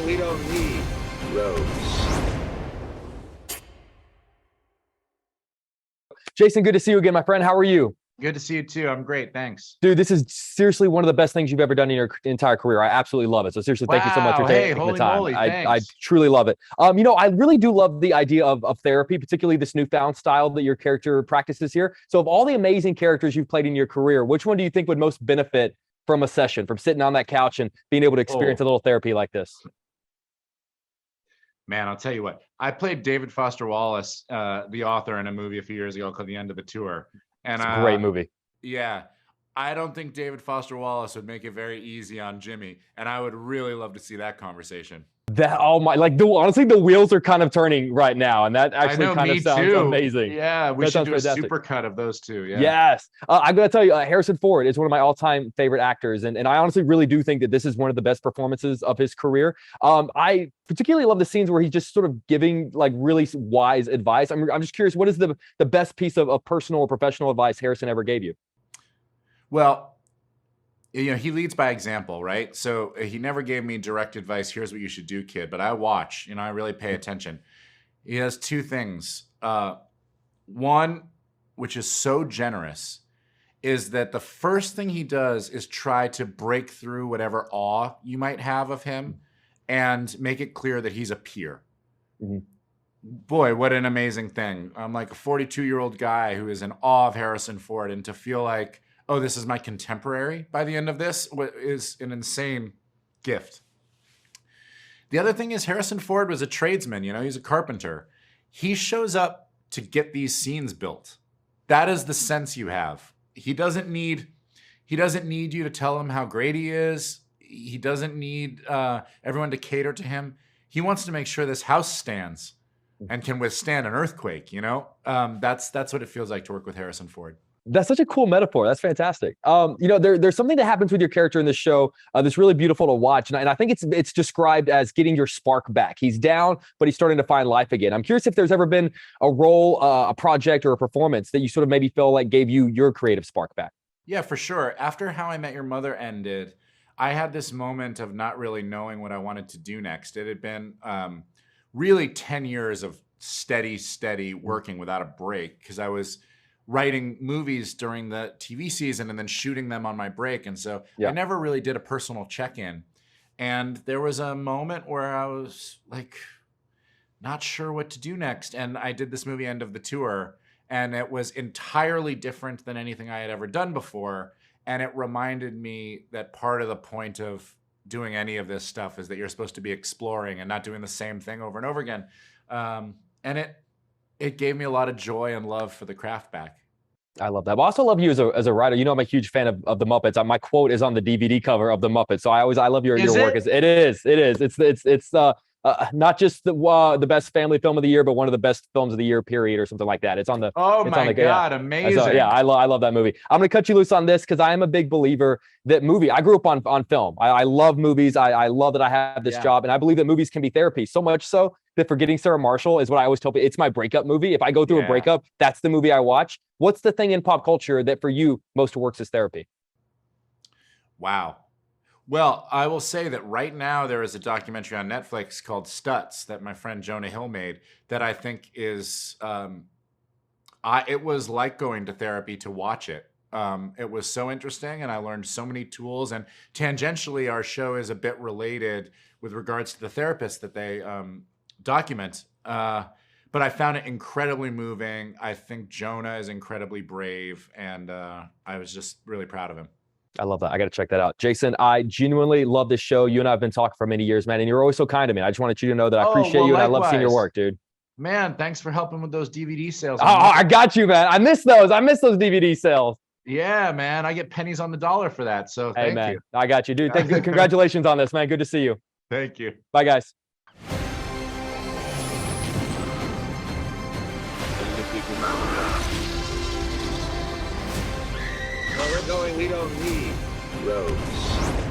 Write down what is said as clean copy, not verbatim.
we don't need roads. Jason, good to see you again, my friend. How are you? Good to see you too. I'm great. Thanks. Dude, this is seriously one of the best things you've ever done in your entire career. I absolutely love it. So seriously, thank you so much for taking the time. Moly, I truly love it. I really do love the idea of therapy, particularly this newfound style that your character practices here. So of all the amazing characters you've played in your career, which one do you think would most benefit from a session, from sitting on that couch and being able to experience a little therapy like this? Man, I'll tell you what. I played David Foster Wallace, the author, in a movie a few years ago called The End of the Tour. And it's a great movie. Yeah. I don't think David Foster Wallace would make it very easy on Jimmy. And I would really love to see that conversation. Honestly, the wheels are kind of turning right now, and that actually kind of sounds amazing. Yeah, we should do a supercut of those two. Yeah. Yes, I'm gonna tell you, Harrison Ford is one of my all-time favorite actors, and I honestly really do think that this is one of the best performances of his career. I particularly love the scenes where he's just sort of giving like really wise advice. I'm just curious, what is the best piece of personal or professional advice Harrison ever gave you? Well, he leads by example, right? So he never gave me direct advice. Here's what you should do, kid. But I watch, I really pay attention. He has two things. One, which is so generous, is that the first thing he does is try to break through whatever awe you might have of him and make it clear that he's a peer. Mm-hmm. Boy, what an amazing thing. I'm like a 42-year-old guy who is in awe of Harrison Ford, and to feel like, oh, this is my contemporary by the end of this is an insane gift. The other thing is Harrison Ford was a tradesman, he's a carpenter. He shows up to get these scenes built. That is the sense you have. He doesn't need you to tell him how great he is. He doesn't need everyone to cater to him. He wants to make sure this house stands and can withstand an earthquake, That's what it feels like to work with Harrison Ford. That's such a cool metaphor. That's fantastic. There's something that happens with your character in this show that's really beautiful to watch. And I think it's described as getting your spark back. He's down, but he's starting to find life again. I'm curious if there's ever been a role, a project, or a performance that you sort of maybe feel like gave you your creative spark back. Yeah, for sure. After How I Met Your Mother ended, I had this moment of not really knowing what I wanted to do next. It had been really 10 years of steady working without a break, because I was writing movies during the TV season and then shooting them on my break. And so I never really did a personal check-in. And there was a moment where I was like, not sure what to do next. And I did this movie, End of the Tour, and it was entirely different than anything I had ever done before. And it reminded me that part of the point of doing any of this stuff is that you're supposed to be exploring and not doing the same thing over and over again. And it gave me a lot of joy and love for the craft back. I love that. But I also love you as a writer. I'm a huge fan of the Muppets. My quote is on the DVD cover of the Muppets. So I love your work. It is. It's not just the best family film of the year, but one of the best films of the year, period, or something like that. It's on the. Oh my God, amazing! So, I love that movie. I'm gonna cut you loose on this because I am a big believer that I grew up on film. I love movies. I love that I have this job, and I believe that movies can be therapy. So much so that Forgetting Sarah Marshall is what I always tell people. It's my breakup movie. If I go through a breakup, that's the movie I watch. What's the thing in pop culture that for you most works as therapy? Wow. Well, I will say that right now there is a documentary on Netflix called Stutz that my friend Jonah Hill made that I think is, it was like going to therapy to watch it. It was so interesting, and I learned so many tools. And tangentially, our show is a bit related with regards to the therapist that they document. But I found it incredibly moving. I think Jonah is incredibly brave, and I was just really proud of him. I love that. I got to check that out. Jason, I genuinely love this show. You and I have been talking for many years, man, and you're always so kind to me. I just wanted you to know that I appreciate you, and I love seeing your work, dude. Man, thanks for helping with those DVD sales. Oh, I got you, man. I miss those. DVD sales. Yeah, man. I get pennies on the dollar for that. So thank you. I got you, dude. Congratulations on this, man. Good to see you. Thank you. Bye, guys. Where we're going, we don't need roads.